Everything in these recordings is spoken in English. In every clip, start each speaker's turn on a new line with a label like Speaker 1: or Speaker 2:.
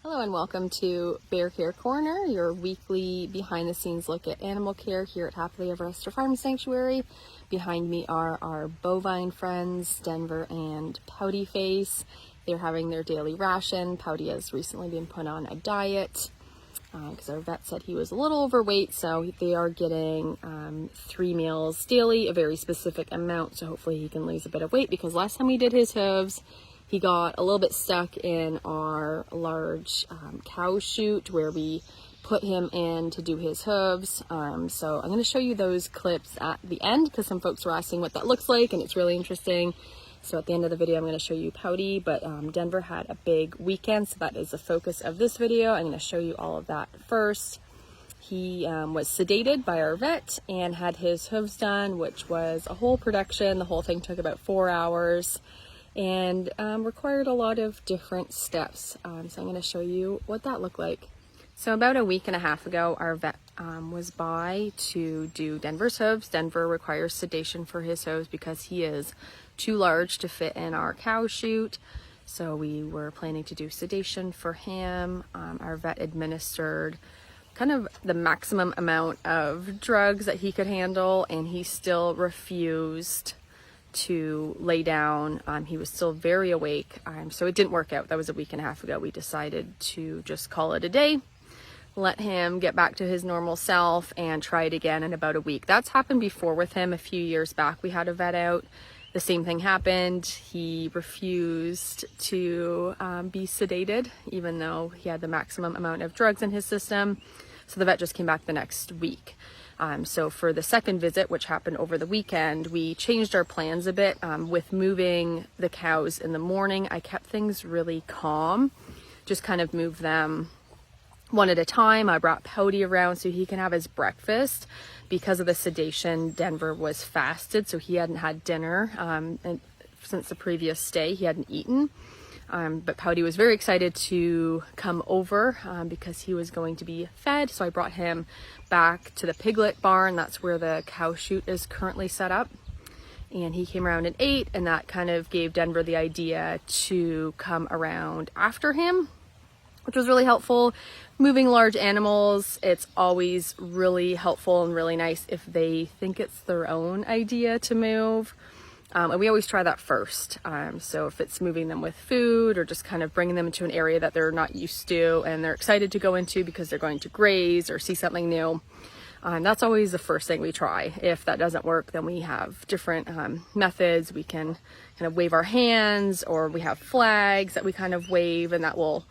Speaker 1: Hello and welcome to Bear Care Corner, your weekly behind the scenes look at animal care here at Happily Ever After Farm Sanctuary. Behind me are our bovine friends, Denver and Pouty Face. They're having their daily ration. Pouty has recently been put on a diet because our vet said he was a little overweight, so they are getting 3 meals daily, a very specific amount, so hopefully he can lose a bit of weight, because last time we did his hooves, he got a little bit stuck in our large cow chute where we put him in to do his hooves. So I'm going to show you those clips at the end because some folks were asking what that looks like, and it's really interesting. So at the end of the video, I'm going to show you Pouty, but Denver had a big weekend, so that is the focus of this video. I'm going to show you all of that first. He was sedated by our vet and had his hooves done, which was a whole production. The whole thing took about 4 hours. And required a lot of different steps. So I'm going to show you what that looked like. So about a week and a half ago, our vet was by to do Denver's hooves. Denver requires sedation for his hooves because he is too large to fit in our cow chute. So we were planning to do sedation for him. Our vet administered kind of the maximum amount of drugs that he could handle, and he still refused to lay down. He was still very awake, so it didn't work out. That was a week and a half ago. We decided to just call it a day, let him get back to his normal self, and try it again in about a week. That's happened before with him. A few years back we had a vet out, the same thing happened. He refused to be sedated even though he had the maximum amount of drugs in his system, so the vet just came back the next week. So for the second visit, which happened over the weekend, we changed our plans a bit. With moving the cows in the morning, I kept things really calm, just kind of moved them one at a time. I brought Pouty around so he can have his breakfast. Because of the sedation, Denver was fasted, so he hadn't had dinner and since the previous day. He hadn't eaten. But Pouty was very excited to come over because he was going to be fed. So I brought him back to the piglet barn. That's where the cow chute is currently set up. And he came around and ate, and that kind of gave Denver the idea to come around after him, which was really helpful. Moving large animals, it's always really helpful and really nice if they think it's their own idea to move. And we always try that first. So if it's moving them with food or just kind of bringing them into an area that they're not used to and they're excited to go into because they're going to graze or see something new, that's always the first thing we try. If that doesn't work, then we have different methods. We can kind of wave our hands, or we have flags that we kind of wave, and that will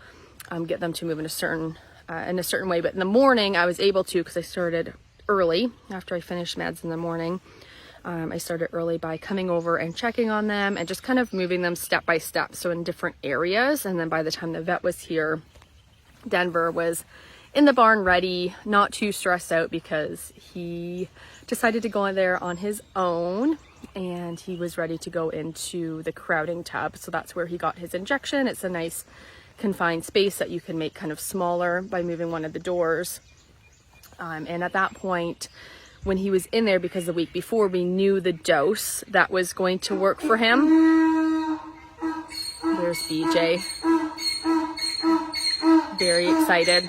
Speaker 1: get them to move in a certain way. But in the morning, I was able to, because I started early after I finished meds in the morning. I started early by coming over and checking on them and just kind of moving them step by step, so in different areas. And then by the time the vet was here, Denver was in the barn ready, not too stressed out, because he decided to go in there on his own, and he was ready to go into the crowding tub. So that's where he got his injection. It's a nice confined space that you can make kind of smaller by moving one of the doors. And at that point, when he was in there, because the week before we knew the dose that was going to work for him. There's BJ. Very excited.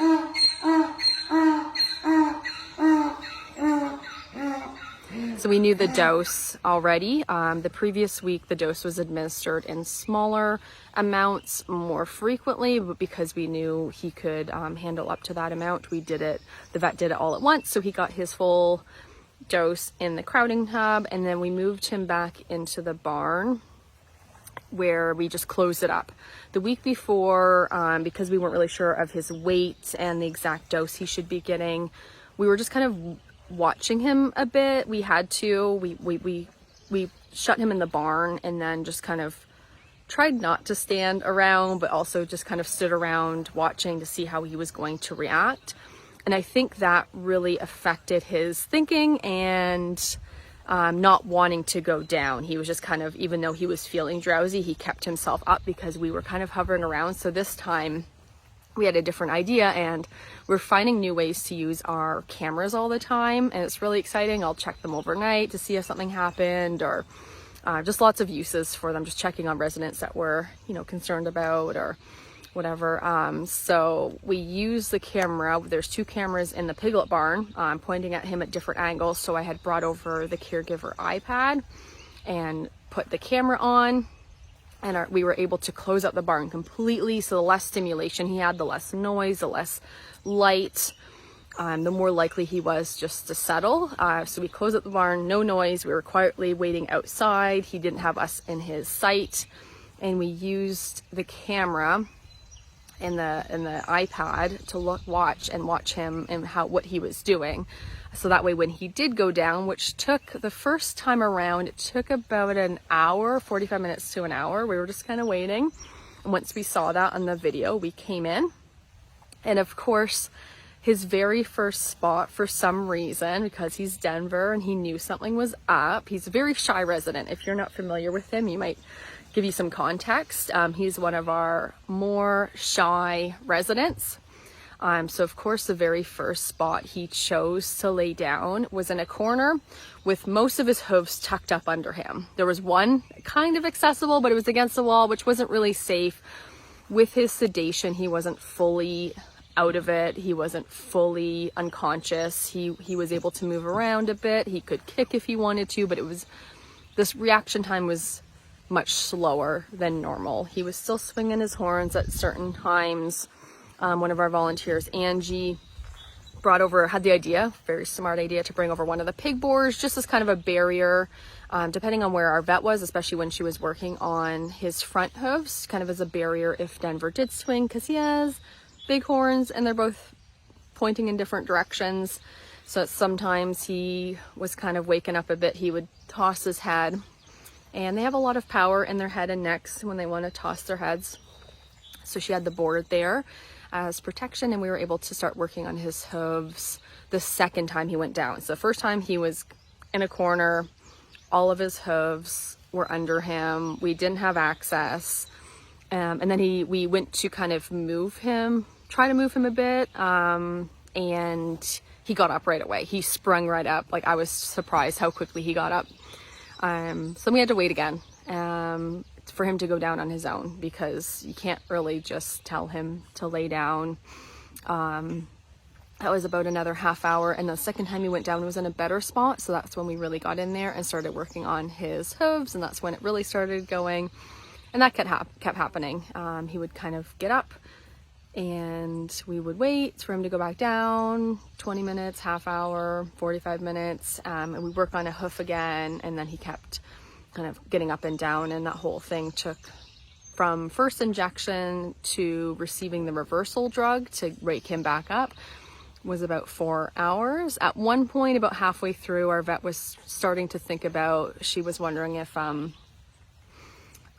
Speaker 1: So we knew the dose already. The previous week, the dose was administered in smaller amounts more frequently, but because we knew he could handle up to that amount, we did it. The vet did it all at once, so he got his full dose in the crowding tub, and then we moved him back into the barn where we just closed it up. The week before, because we weren't really sure of his weight and the exact dose he should be getting, we were just kind of watching him a bit. We had to. We shut him in the barn and then just kind of tried not to stand around, but also just kind of stood around watching to see how he was going to react. And I think that really affected his thinking and not wanting to go down. He was just kind of, even though he was feeling drowsy, he kept himself up because we were kind of hovering around. So this time we had a different idea, and we're finding new ways to use our cameras all the time, and it's really exciting. I'll check them overnight to see if something happened, or just lots of uses for them, just checking on residents that we're, concerned about, or whatever. So we use the camera. There's 2 cameras in the piglet barn, pointing at him at different angles. So I had brought over the caregiver iPad and put the camera on, and we were able to close up the barn completely. So the less stimulation he had, the less noise, the less light, the more likely he was just to settle. So we closed up the barn, no noise. We were quietly waiting outside. He didn't have us in his sight, and we used the camera in the iPad to watch him and what he was doing. So that way when he did go down, which took the first time around, it took about an hour, 45 minutes to an hour. We were just kind of waiting. And once we saw that on the video, we came in. And of course, his very first spot, for some reason, because he's Denver and he knew something was up. He's a very shy resident. If you're not familiar with him, you might give you some context. He's one of our more shy residents. So of course, the very first spot he chose to lay down was in a corner with most of his hooves tucked up under him. There was one kind of accessible, but it was against the wall, which wasn't really safe. With his sedation, he wasn't fully out of it. He wasn't fully unconscious. He was able to move around a bit. He could kick if he wanted to, but this reaction time was much slower than normal. He was still swinging his horns at certain times. One of our volunteers, Angie, had the idea, very smart idea, to bring over one of the pig boars just as kind of a barrier, depending on where our vet was, especially when she was working on his front hooves, kind of as a barrier if Denver did swing, because he has big horns and they're both pointing in different directions. So sometimes he was kind of waking up a bit, he would toss his head, and they have a lot of power in their head and necks when they want to toss their heads. So she had the board there as protection, and we were able to start working on his hooves the second time he went down. So the first time he was in a corner, all of his hooves were under him. We didn't have access. And then we went to kind of try to move him a bit. And he got up right away. He sprung right up. Like, I was surprised how quickly he got up. So we had to wait again. For him to go down on his own, because you can't really just tell him to lay down. That was about another half hour, and the second time he went down was in a better spot, so that's when we really got in there and started working on his hooves, and that's when it really started going. And that kept happening. He would kind of get up, and we would wait for him to go back down, 20 minutes, half hour, 45 minutes, and we work on a hoof again, and then he kept kind of getting up and down, and that whole thing took from first injection to receiving the reversal drug to wake him back up was about 4 hours. At one point, about halfway through, our vet was starting to think about, she was wondering if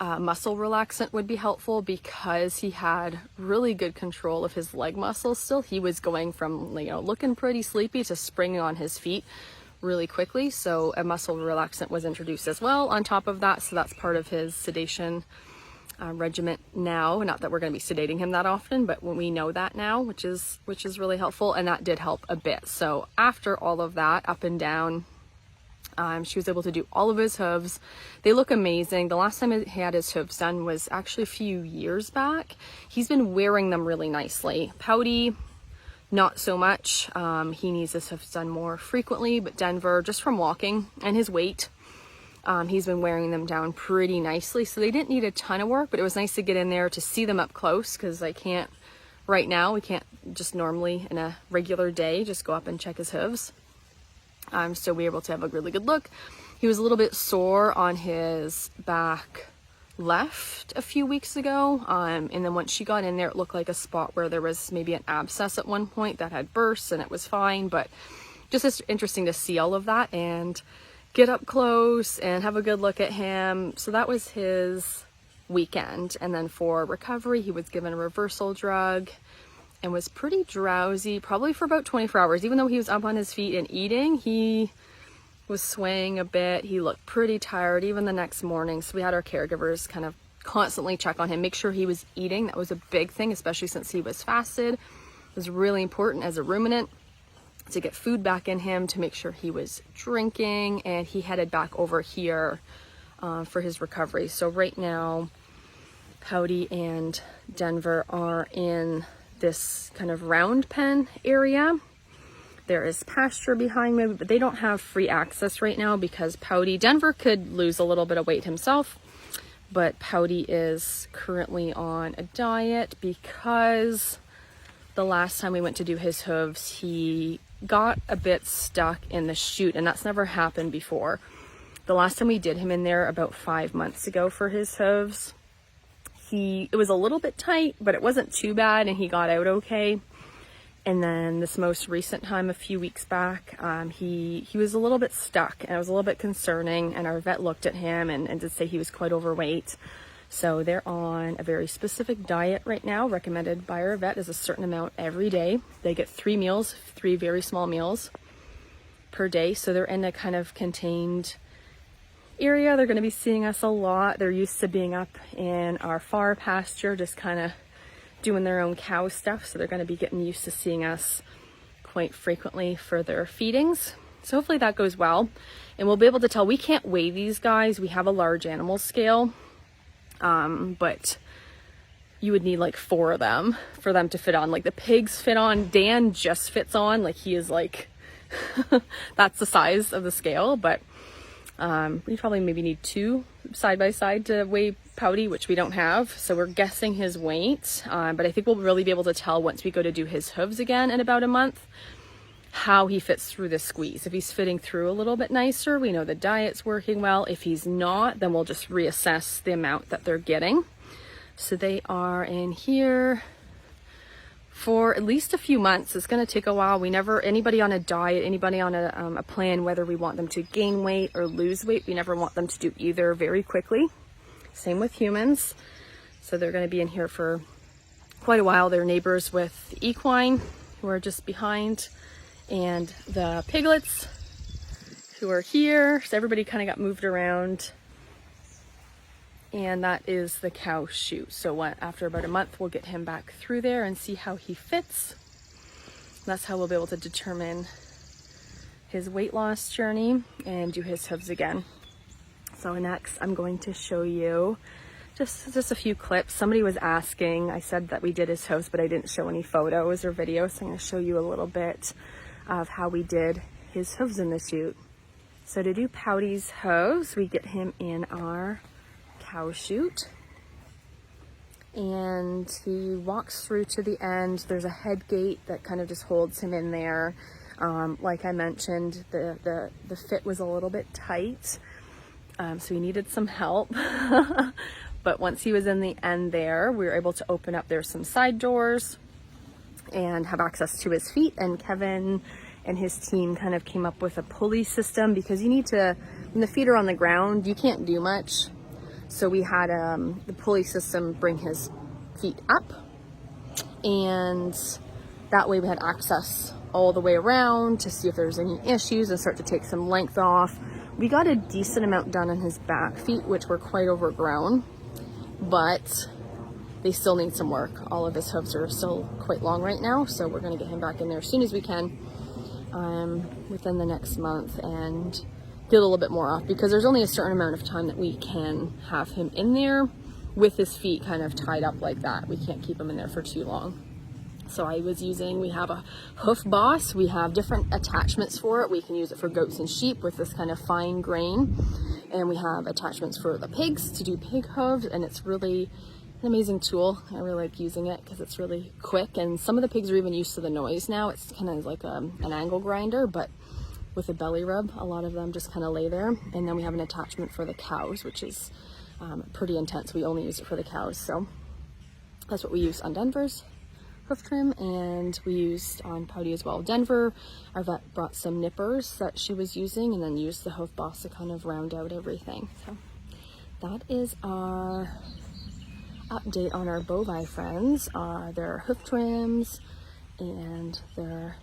Speaker 1: muscle relaxant would be helpful, because he had really good control of his leg muscles still. He was going from, looking pretty sleepy to springing on his feet really quickly. So a muscle relaxant was introduced as well on top of that. So that's part of his sedation regimen now. Not that we're going to be sedating him that often, but we know that now, which is really helpful, and that did help a bit. So after all of that, up and down, she was able to do all of his hooves. They look amazing. The last time he had his hooves done was actually a few years back. He's been wearing them really nicely. Pouty, not so much. He needs his hooves done more frequently, but Denver, just from walking and his weight, he's been wearing them down pretty nicely. So they didn't need a ton of work, but it was nice to get in there to see them up close, because we can't just normally in a regular day just go up and check his hooves. So we were able to have a really good look. He was a little bit sore on his back left a few weeks ago, and then once she got in there, it looked like a spot where there was maybe an abscess at one point that had burst, and it was fine. But just interesting to see all of that and get up close and have a good look at him. So that was his weekend. And then for recovery, he was given a reversal drug and was pretty drowsy, probably for about 24 hours. Even though he was up on his feet and eating, he was swaying a bit. He looked pretty tired even the next morning. So we had our caregivers kind of constantly check on him, make sure he was eating. That was a big thing, especially since he was fasted. It was really important as a ruminant to get food back in him, to make sure he was drinking, and he headed back over here for his recovery. So right now, Pouty and Denver are in this kind of round pen area. There is pasture behind me, but they don't have free access right now because Denver could lose a little bit of weight himself, but Pouty is currently on a diet because the last time we went to do his hooves, he got a bit stuck in the chute, and that's never happened before. The last time we did him in there about 5 months ago for his hooves, it was a little bit tight, but it wasn't too bad, and he got out okay. And then this most recent time, a few weeks back, he was a little bit stuck, and it was a little bit concerning, and our vet looked at him and did say he was quite overweight. So they're on a very specific diet right now, recommended by our vet, is a certain amount every day. They get 3 meals, 3 very small meals per day. So they're in a kind of contained area. They're going to be seeing us a lot. They're used to being up in our far pasture, just kind of doing their own cow stuff. So they're going to be getting used to seeing us quite frequently for their feedings. So hopefully that goes well. And we'll be able to tell. We can't weigh these guys. We have a large animal scale. But you would need like 4 of them for them to fit on. Like the pigs fit on, Dan just fits on, like he is like, that's the size of the scale, but we probably maybe need 2 side by side to weigh Pouty, which we don't have. So we're guessing his weight, but I think we'll really be able to tell once we go to do his hooves again in about a month, how he fits through the squeeze. If he's fitting through a little bit nicer, we know the diet's working well. If he's not, then we'll just reassess the amount that they're getting. So they are in here for at least a few months. It's going to take a while. Anybody on a diet, anybody on a plan, whether we want them to gain weight or lose weight, we never want them to do either very quickly. Same with humans. So they're going to be in here for quite a while. They're neighbors with the equine, who are just behind, and the piglets, who are here. So everybody kind of got moved around. And that is the cow chute. So after about a month, we'll get him back through there and see how he fits. That's how we'll be able to determine his weight loss journey and do his hooves again. So next, I'm going to show you just a few clips. Somebody was asking, I said that we did his hooves, but I didn't show any photos or videos. So I'm going to show you a little bit of how we did his hooves in the chute. So to do Pouty's hooves, we get him in our cow chute, and he walks through to the end. There's a head gate that kind of just holds him in there. Like I mentioned, the fit was a little bit tight, so he needed some help. But once he was in the end there, we were able to open up. There's some side doors and have access to his feet, and Kevin and his team kind of came up with a pulley system, because you need to, when the feet are on the ground, you can't do much. So we had the pulley system bring his feet up, and that way we had access all the way around to see if there's any issues and start to take some length off. We got a decent amount done on his back feet, which were quite overgrown, but they still need some work. All of his hooves are still quite long right now, so we're going to get him back in there as soon as we can within the next month and get a little bit more off, because there's only a certain amount of time that we can have him in there with his feet kind of tied up like that. We can't keep him in there for too long. So we have a hoof boss. We have different attachments for it. We can use it for goats and sheep with this kind of fine grain. And we have attachments for the pigs to do pig hooves, and it's really an amazing tool. I really like using it because it's really quick, and some of the pigs are even used to the noise now. It's kind of like an angle grinder, but with a belly rub. A lot of them just kind of lay there. And then we have an attachment for the cows, which is pretty intense. We only use it for the cows. So that's what we use on Denver's hoof trim, and we used on Pouty as well. Denver, our vet brought some nippers that she was using, and then used the hoof boss to kind of round out everything. So that is our update on our bovine friends, their hoof trims and their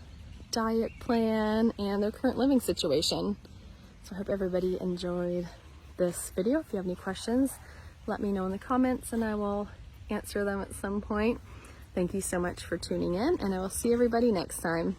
Speaker 1: diet plan and their current living situation. So I hope everybody enjoyed this video. If you have any questions, let me know in the comments and I will answer them at some point. Thank you so much for tuning in, and I will see everybody next time.